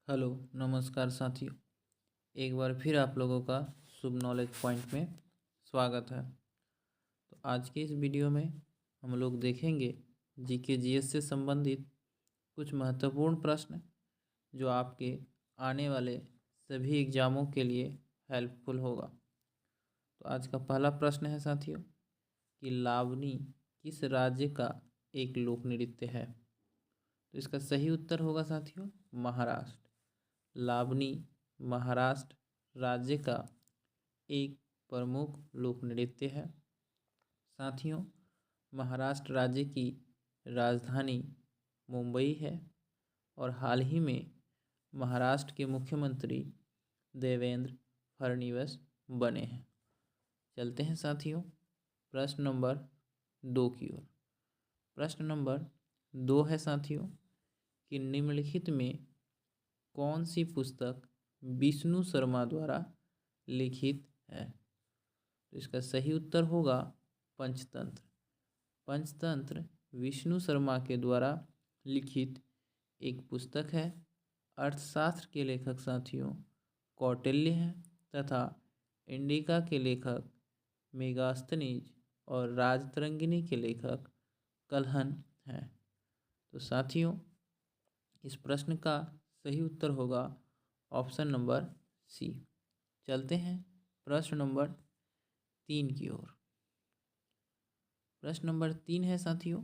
Hello, नमस्कार साथियों। एक बार फिर आप लोगों का शुभ नॉलेज पॉइंट में स्वागत है। तो आज के इस वीडियो में हम लोग देखेंगे जीके जीएस से संबंधित कुछ महत्वपूर्ण प्रश्न जो आपके आने वाले सभी एग्जामों के लिए हेल्पफुल होगा। तो आज का पहला प्रश्न है साथियों कि लावनी किस राज्य का एक लोक नृत्य है। तो इसका सही उत्तर होगा साथियों महाराष्ट्र। लावनी महाराष्ट्र राज्य का एक प्रमुख लोक नृत्य है। साथियों, महाराष्ट्र राज्य की राजधानी मुंबई है और हाल ही में महाराष्ट्र के मुख्यमंत्री देवेंद्र फडणवीस बने हैं। चलते हैं साथियों प्रश्न नंबर 2 की ओर। प्रश्न नंबर 2 है साथियों कि निम्नलिखित में कौन सी पुस्तक विष्णु शर्मा द्वारा लिखित है। तो इसका सही उत्तर होगा पंचतंत्र। पंचतंत्र विष्णु शर्मा के द्वारा लिखित एक पुस्तक है। अर्थशास्त्र के लेखक साथियों कौटिल्य हैं तथा इंडिका के लेखक मेगास्थनीज और राजतरंगिणी के लेखक कल्हण हैं। तो साथियों इस प्रश्न का सही उत्तर होगा ऑप्शन नंबर सी। चलते हैं प्रश्न नंबर 3 की ओर। प्रश्न नंबर 3 है साथियों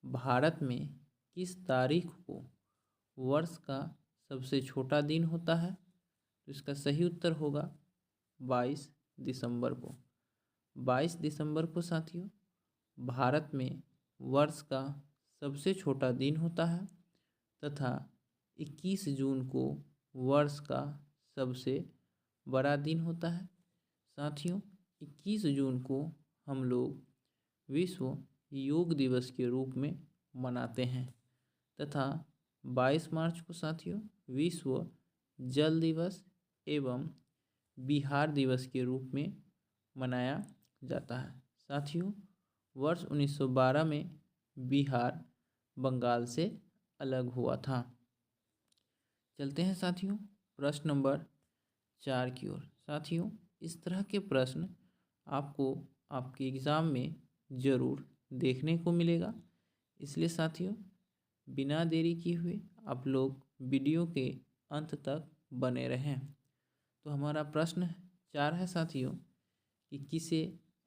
भारत में किस तारीख को वर्ष का सबसे छोटा दिन होता है। तो इसका सही उत्तर होगा 22 दिसंबर को। 22 दिसंबर को साथियों भारत में वर्ष का सबसे छोटा दिन होता है तथा 21 जून को वर्ष का सबसे बड़ा दिन होता है। साथियों 21 जून को हम लोग विश्व योग दिवस के रूप में मनाते हैं तथा 22 मार्च को साथियों विश्व जल दिवस एवं बिहार दिवस के रूप में मनाया जाता है। साथियों वर्ष 1912 में बिहार बंगाल से अलग हुआ था। चलते हैं साथियों प्रश्न नंबर 4 की ओर। साथियों इस तरह के प्रश्न आपको आपके एग्ज़ाम में ज़रूर देखने को मिलेगा, इसलिए साथियों बिना देरी किए हुए आप लोग वीडियो के अंत तक बने रहें। तो हमारा प्रश्न 4 है साथियों कि किसे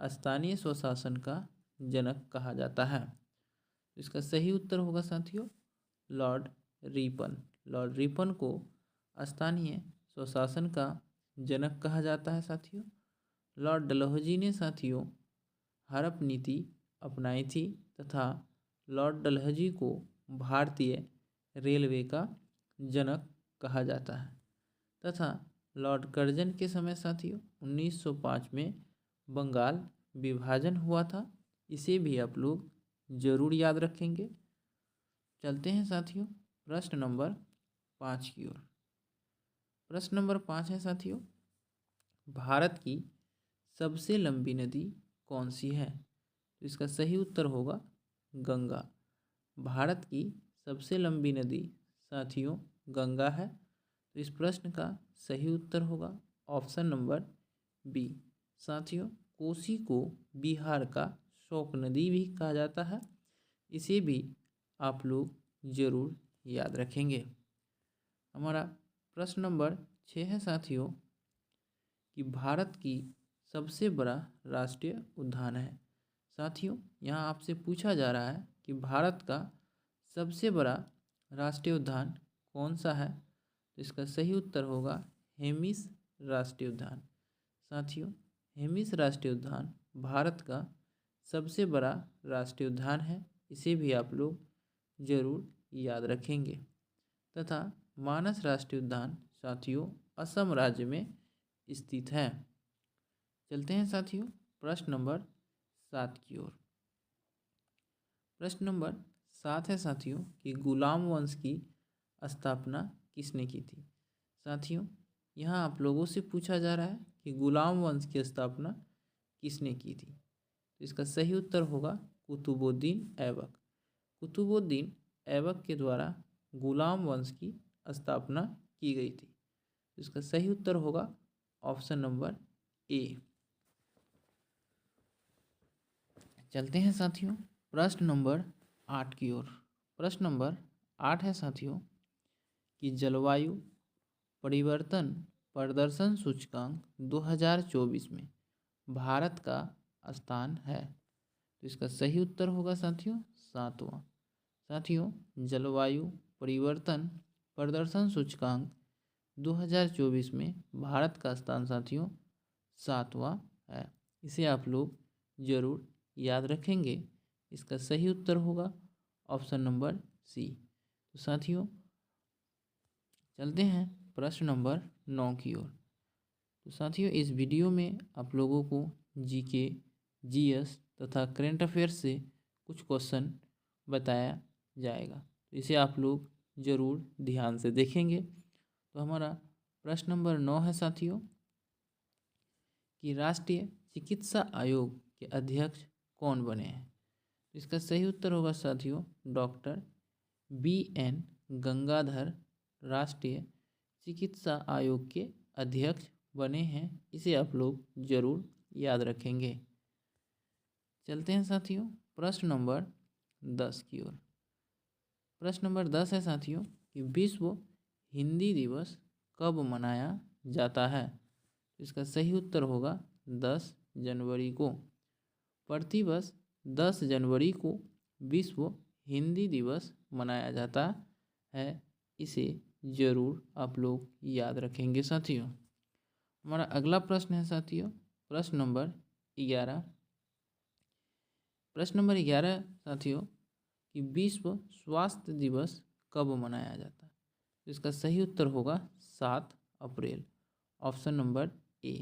स्थानीय स्वशासन का जनक कहा जाता है। इसका सही उत्तर होगा साथियों लॉर्ड रिपन। लॉर्ड रिपन को स्थानीय स्वशासन का जनक कहा जाता है। साथियों लॉर्ड डलहौजी ने साथियों हड़प नीति अपनाई थी तथा लॉर्ड डलहौजी को भारतीय रेलवे का जनक कहा जाता है तथा लॉर्ड कर्जन के समय साथियों 1905 में बंगाल विभाजन हुआ था। इसे भी आप लोग ज़रूर याद रखेंगे। चलते हैं साथियों प्रश्न नंबर 5 की ओर। प्रश्न नंबर 5 है साथियों भारत की सबसे लंबी नदी कौन सी है। तो इसका सही उत्तर होगा गंगा। भारत की सबसे लंबी नदी साथियों गंगा है। तो इस प्रश्न का सही उत्तर होगा ऑप्शन नंबर बी। साथियों कोसी को बिहार का शोक नदी भी कहा जाता है, इसे भी आप लोग ज़रूर याद रखेंगे। हमारा प्रश्न नंबर 6 है साथियों कि भारत की सबसे बड़ा राष्ट्रीय उद्यान है। साथियों यहाँ आपसे पूछा जा रहा है कि भारत का सबसे बड़ा राष्ट्रीय उद्यान कौन सा है। तो इसका सही उत्तर होगा हेमिस राष्ट्रीय उद्यान। साथियों हेमिस राष्ट्रीय उद्यान भारत का सबसे बड़ा राष्ट्रीय उद्यान है, इसे भी आप लोग ज़रूर याद रखेंगे। तथा मानस राष्ट्रीय उद्यान साथियों असम राज्य में स्थित है। चलते हैं साथियों प्रश्न नंबर 7 की ओर। प्रश्न नंबर 7 है साथियों कि गुलाम वंश की स्थापना किसने की थी। साथियों यहाँ आप लोगों से पूछा जा रहा है कि गुलाम वंश की स्थापना किसने की थी। तो इसका सही उत्तर होगा कुतुबुद्दीन ऐबक। कुतुबुद्दीन ऐबक के द्वारा गुलाम वंश की स्थापना की गई थी। इसका सही उत्तर होगा ऑप्शन नंबर ए। चलते हैं साथियों प्रश्न नंबर 8 की ओर। प्रश्न नंबर 8 है साथियों कि जलवायु परिवर्तन प्रदर्शन सूचकांक 2024 में भारत का स्थान है। तो इसका सही उत्तर होगा साथियों 7वां। साथियों जलवायु परिवर्तन प्रदर्शन सूचकांक 2024 में भारत का स्थान साथियों 7वां है। इसे आप लोग जरूर याद रखेंगे। इसका सही उत्तर होगा ऑप्शन नंबर सी। तो साथियों चलते हैं प्रश्न नंबर 9 की ओर। तो साथियों इस वीडियो में आप लोगों को जीके, जीएस तथा करंट अफेयर्स से कुछ क्वेश्चन बताया जाएगा। तो इसे आप लोग ज़रूर ध्यान से देखेंगे। तो हमारा प्रश्न नंबर 9 है साथियों कि राष्ट्रीय चिकित्सा आयोग के अध्यक्ष कौन बने हैं। तो इसका सही उत्तर होगा साथियों डॉक्टर BN गंगाधर राष्ट्रीय चिकित्सा आयोग के अध्यक्ष बने हैं। इसे आप लोग जरूर याद रखेंगे। चलते हैं साथियों प्रश्न नंबर 10 की ओर। प्रश्न नंबर 10 है साथियों कि विश्व हिंदी दिवस कब मनाया जाता है। इसका सही उत्तर होगा 10 जनवरी को। प्रतिवर्ष 10 जनवरी को विश्व हिंदी दिवस मनाया जाता है। इसे ज़रूर आप लोग याद रखेंगे साथियों। हमारा अगला प्रश्न है साथियों प्रश्न नंबर 11। प्रश्न नंबर 11 साथियों कि विश्व स्वास्थ्य दिवस कब मनाया जाता है। तो इसका सही उत्तर होगा 7 अप्रैल। ऑप्शन नंबर ए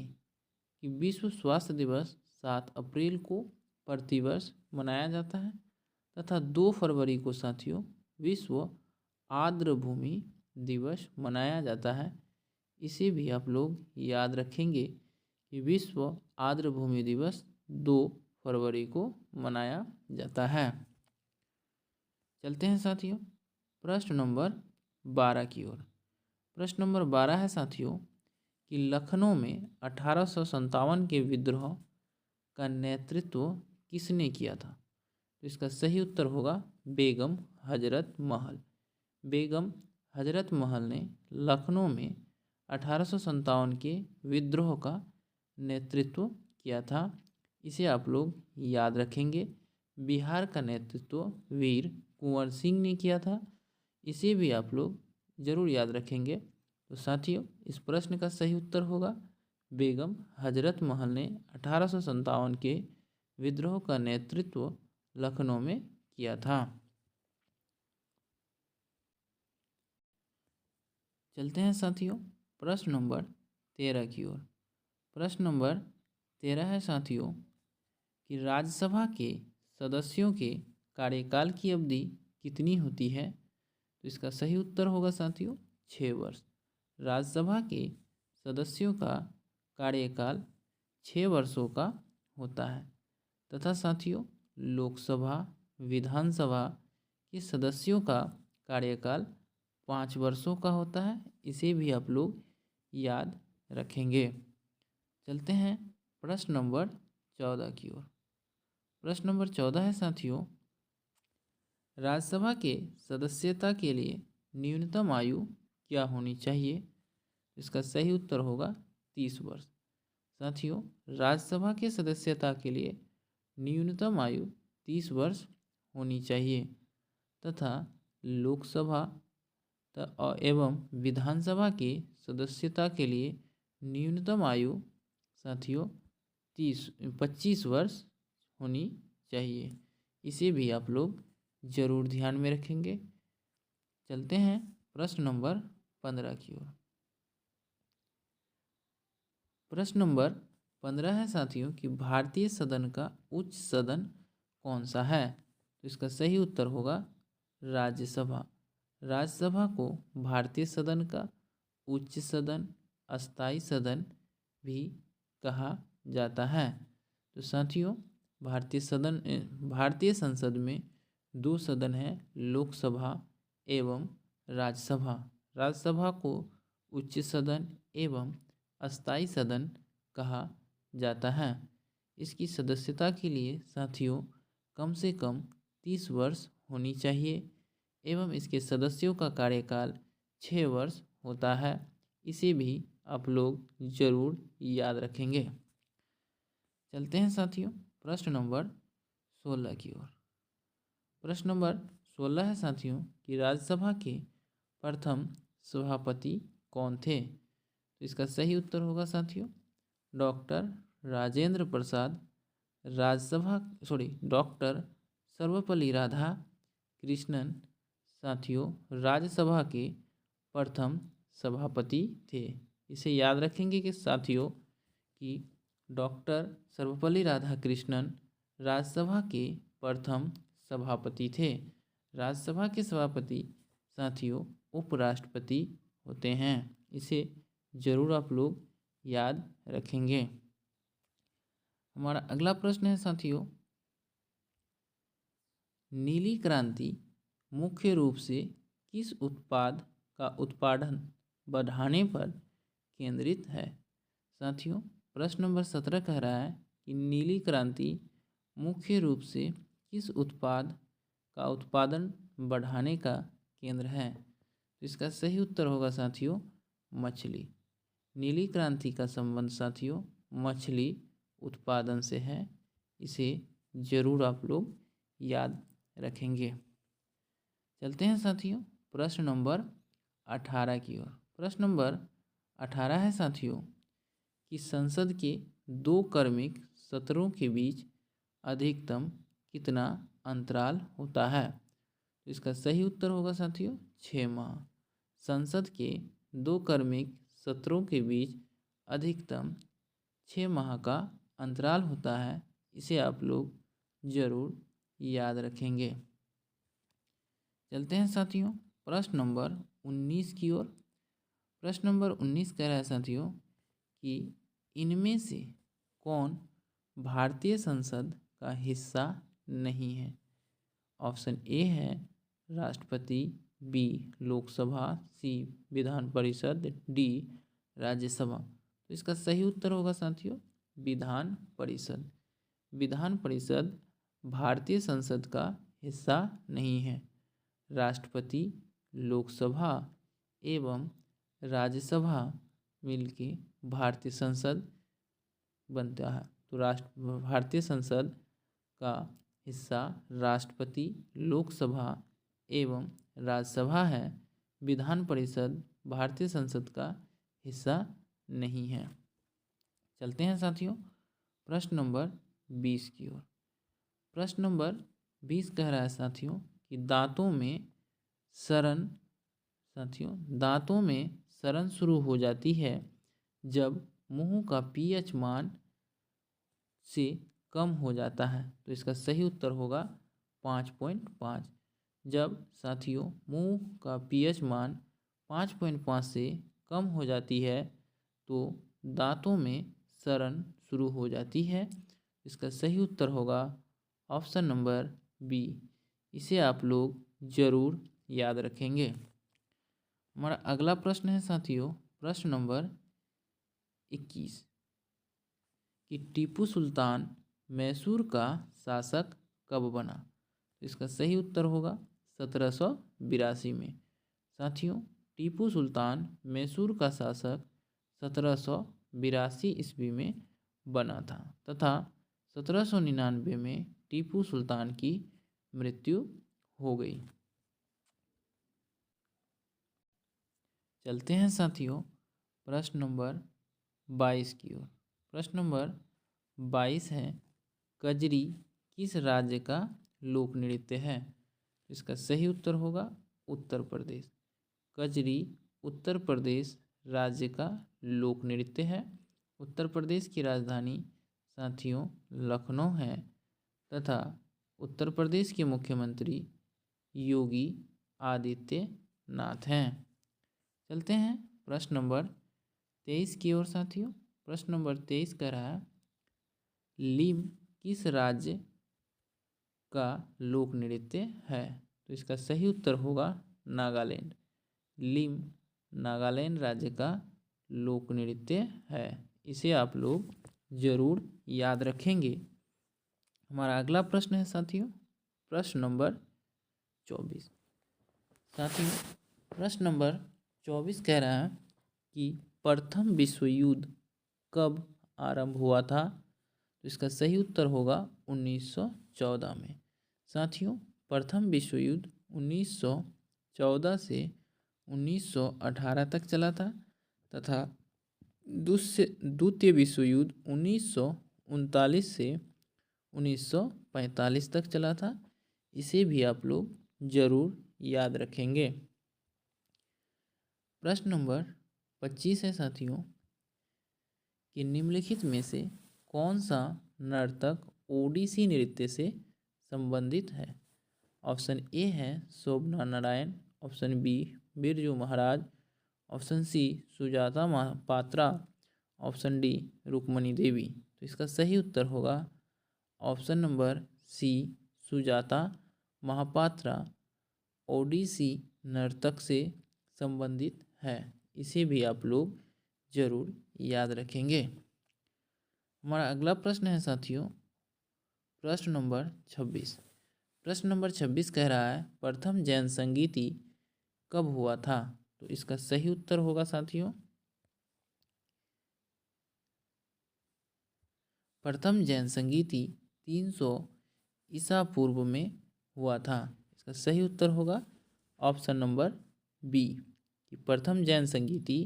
कि विश्व स्वास्थ्य दिवस 7 अप्रैल को प्रतिवर्ष मनाया जाता है तथा 2 फरवरी को साथियों विश्व आर्द्र भूमि दिवस मनाया जाता है। इसे भी आप लोग याद रखेंगे कि विश्व आर्द्र भूमि दिवस 2 फरवरी को मनाया जाता है। चलते हैं साथियों प्रश्न नंबर 12 की ओर। प्रश्न नंबर 12 है साथियों कि लखनऊ में 1857 के विद्रोह का नेतृत्व किसने किया था। तो इसका सही उत्तर होगा बेगम हजरत महल। बेगम हजरत महल ने लखनऊ में 1857 के विद्रोह का नेतृत्व किया था। इसे आप लोग याद रखेंगे। बिहार का नेतृत्व वीर कुंवर सिंह ने किया था। इसे भी आप लोग ज़रूर याद रखेंगे। तो साथियों इस प्रश्न का सही उत्तर होगा बेगम हजरत महल ने 1857 के विद्रोह का नेतृत्व लखनऊ में किया था। चलते हैं साथियों प्रश्न नंबर 13 की ओर। प्रश्न नंबर 13 है साथियों कि राज्यसभा के सदस्यों के कार्यकाल की अवधि कितनी होती है। तो इसका सही उत्तर होगा साथियों 6 वर्ष। राज्यसभा के सदस्यों का कार्यकाल 6 वर्षों का होता है तथा साथियों लोकसभा विधानसभा के सदस्यों का कार्यकाल 5 वर्षों का होता है। इसे भी आप लोग याद रखेंगे। चलते हैं प्रश्न नंबर 14 की ओर। प्रश्न नंबर 14 है साथियों राज्यसभा के सदस्यता के लिए न्यूनतम आयु क्या होनी चाहिए। इसका सही उत्तर होगा 30 वर्ष। साथियों राज्यसभा के सदस्यता के लिए न्यूनतम आयु 30 वर्ष होनी चाहिए तथा लोकसभा एवं विधानसभा के सदस्यता के लिए न्यूनतम आयु साथियों 25 वर्ष होनी चाहिए। इसे भी आप लोग ज़रूर ध्यान में रखेंगे। चलते हैं प्रश्न नंबर 15 की ओर। प्रश्न नंबर 15 है साथियों कि भारतीय सदन का उच्च सदन कौन सा है। तो इसका सही उत्तर होगा राज्यसभा। राज्यसभा को भारतीय सदन का उच्च सदन अस्थाई सदन भी कहा जाता है। तो साथियों भारतीय संसद में 2 सदन हैं लोकसभा एवं राज्यसभा। राज्यसभा को उच्च सदन एवं अस्थाई सदन कहा जाता है। इसकी सदस्यता के लिए साथियों कम से कम 30 वर्ष होनी चाहिए एवं इसके सदस्यों का कार्यकाल 6 वर्ष होता है। इसे भी आप लोग जरूर याद रखेंगे। चलते हैं साथियों प्रश्न नंबर 16 की ओर। प्रश्न नंबर 16 है साथियों कि राज्यसभा के प्रथम सभापति कौन थे। तो इसका सही उत्तर होगा साथियों डॉक्टर राजेंद्र प्रसाद डॉक्टर सर्वपल्ली राधाकृष्णन साथियों राज्यसभा के प्रथम सभापति थे। इसे याद रखेंगे कि साथियों कि डॉक्टर सर्वपल्ली राधाकृष्णन राज्यसभा के प्रथम सभापति थे। राज्यसभा के सभापति साथियों उपराष्ट्रपति होते हैं। इसे जरूर आप लोग याद रखेंगे। हमारा अगला प्रश्न है साथियों नीली क्रांति मुख्य रूप से किस उत्पाद का उत्पादन बढ़ाने पर केंद्रित है। साथियों प्रश्न नंबर 17 कह रहा है कि नीली क्रांति मुख्य रूप से किस उत्पाद का उत्पादन बढ़ाने का केंद्र है। तो इसका सही उत्तर होगा साथियों मछली। नीली क्रांति का संबंध साथियों मछली उत्पादन से है। इसे जरूर आप लोग याद रखेंगे। चलते हैं साथियों प्रश्न नंबर 18 की ओर। प्रश्न नंबर 18 है साथियों कि संसद के 2 क्रमिक सत्रों के बीच अधिकतम कितना अंतराल होता है। तो इसका सही उत्तर होगा साथियों 6 माह। संसद के 2 क्रमिक सत्रों के बीच अधिकतम 6 माह का अंतराल होता है। इसे आप लोग जरूर याद रखेंगे। चलते हैं साथियों प्रश्न नंबर 19 की ओर। प्रश्न नंबर 19 कह रहा है साथियों कि इनमें से कौन भारतीय संसद का हिस्सा नहीं है। ऑप्शन ए है राष्ट्रपति, बी लोकसभा, सी विधान परिषद, डी राज्यसभा। तो इसका सही उत्तर होगा साथियों विधान परिषद। विधान परिषद भारतीय संसद का हिस्सा नहीं है। राष्ट्रपति, लोकसभा एवं राज्यसभा मिलके भारतीय संसद बनता है। तो भारतीय संसद का हिस्सा राष्ट्रपति, लोकसभा एवं राज्यसभा है। विधान परिषद भारतीय संसद का हिस्सा नहीं है। चलते हैं साथियों प्रश्न नंबर 20 की ओर। प्रश्न नंबर 20 कह रहा है साथियों कि दांतों में सड़न शुरू हो जाती है जब मुंह का पीएच मान से कम हो जाता है। तो इसका सही उत्तर होगा 5.5। जब साथियों मुंह का पीएच मान 5.5 से कम हो जाती है तो दांतों में सड़न शुरू हो जाती है। इसका सही उत्तर होगा ऑप्शन नंबर बी। इसे आप लोग जरूर याद रखेंगे। हमारा अगला प्रश्न है साथियों प्रश्न नंबर 21 कि टीपू सुल्तान मैसूर का शासक कब बना। इसका सही उत्तर होगा 1782 में। साथियों टीपू सुल्तान मैसूर का शासक 1782 ईस्वी में बना था तथा 1799 में टीपू सुल्तान की मृत्यु हो गई। चलते हैं साथियों प्रश्न नंबर 22 की ओर। प्रश्न नंबर 22 है कजरी किस राज्य का लोक नृत्य है। इसका सही उत्तर होगा उत्तर प्रदेश। कजरी उत्तर प्रदेश राज्य का लोक नृत्य है। उत्तर प्रदेश की राजधानी साथियों लखनऊ है तथा उत्तर प्रदेश के मुख्यमंत्री योगी आदित्यनाथ हैं। चलते हैं प्रश्न नंबर 23 की ओर साथियों। प्रश्न नंबर 23 कह रहा है लिम किस राज्य का लोक नृत्य है। तो इसका सही उत्तर होगा नागालैंड। लिम नागालैंड राज्य का लोक नृत्य है। इसे आप लोग जरूर याद रखेंगे। हमारा अगला प्रश्न है साथियों, प्रश्न नंबर 24। साथियों प्रश्न नंबर 24 कह रहा है कि प्रथम विश्व युद्ध कब आरंभ हुआ था? तो इसका सही उत्तर होगा 1914 में। साथियों प्रथम विश्व युद्ध 1914 से 1918 तक चला था तथा द्वितीय विश्व युद्ध 1939 से 1945 तक चला था। इसे भी आप लोग जरूर याद रखेंगे। प्रश्न नंबर 25 है साथियों कि निम्नलिखित में से कौन सा नर्तक ओडिसी नृत्य से संबंधित है? ऑप्शन ए है Shobhana Narayan, option B Birju Maharaj, option C Sujata Mahapatra, option D Rukmini Devi. तो इसका सही उत्तर होगा option number C Sujata Mahapatra Odissi नर्तक से संबंधित है। इसे भी आप लोग जरूर याद रखेंगे। हमारा अगला प्रश्न है साथियों प्रश्न नंबर 26। प्रश्न नंबर 26 कह रहा है प्रथम जैन संगीति कब हुआ था? तो इसका सही उत्तर होगा साथियों प्रथम जैन संगीति 300 ईसा पूर्व में हुआ था। इसका सही उत्तर होगा ऑप्शन नंबर बी कि प्रथम जैन संगीति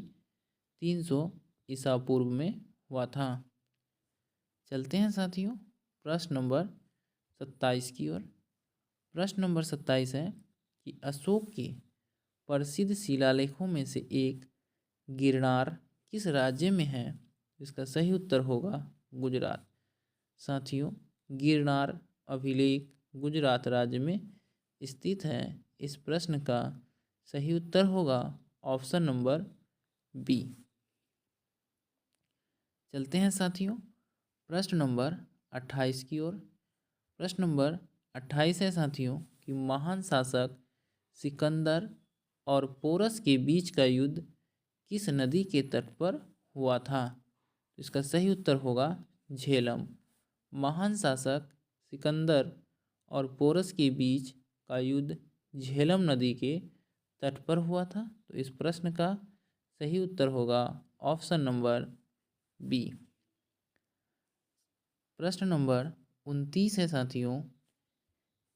300 ईसा पूर्व में हुआ था। चलते हैं साथियों प्रश्न नंबर 27 की ओर। प्रश्न नंबर 27 है कि अशोक के प्रसिद्ध शिलालेखों में से एक गिरनार किस राज्य में है? इसका सही उत्तर होगा गुजरात। साथियों गिरनार अभिलेख गुजरात राज्य में स्थित है। इस प्रश्न का सही उत्तर होगा ऑप्शन नंबर बी। चलते हैं साथियों प्रश्न नंबर 28 की ओर। प्रश्न नंबर 28 है साथियों कि महान शासक सिकंदर और पोरस के बीच का युद्ध किस नदी के तट पर हुआ था? इसका सही उत्तर होगा झेलम। महान शासक सिकंदर और पोरस के बीच का युद्ध झेलम नदी के तट पर हुआ था। तो इस प्रश्न का सही उत्तर होगा ऑप्शन नंबर बी। प्रश्न नंबर 29 है साथियों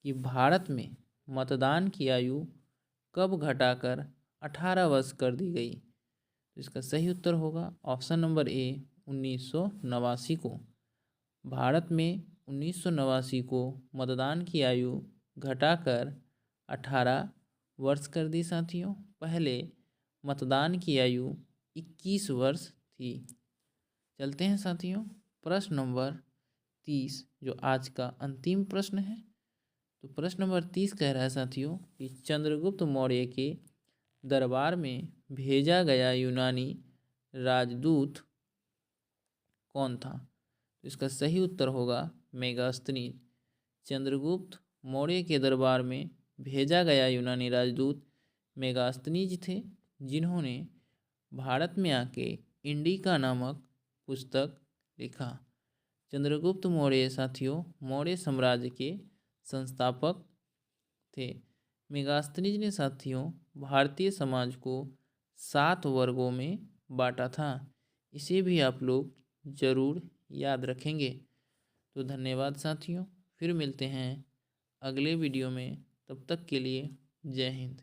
कि भारत में मतदान की आयु कब घटाकर 18 वर्ष कर दी गई? तो इसका सही उत्तर होगा ऑप्शन नंबर ए 1989 को। भारत में 1989 को मतदान की आयु घटाकर 18 वर्ष कर दी साथियों। पहले मतदान की आयु 21 वर्ष थी। चलते हैं साथियों प्रश्न नंबर 30 जो आज का अंतिम प्रश्न है। तो प्रश्न नंबर 30 कह रहा है साथियों कि चंद्रगुप्त मौर्य के दरबार में भेजा गया यूनानी राजदूत कौन था? तो इसका सही उत्तर होगा मेगास्थनीज। चंद्रगुप्त मौर्य के दरबार में भेजा गया यूनानी राजदूत मेगास्थनीज थे, जिन्होंने भारत में आके इंडिका नामक पुस्तक लिखा। चंद्रगुप्त मौर्य साथियों मौर्य साम्राज्य के संस्थापक थे। मेगास्थनीज ने साथियों भारतीय समाज को 7 वर्गों में बांटा था। इसे भी आप लोग जरूर याद रखेंगे। तो धन्यवाद साथियों, फिर मिलते हैं अगले वीडियो में। तब तक के लिए जय हिंद।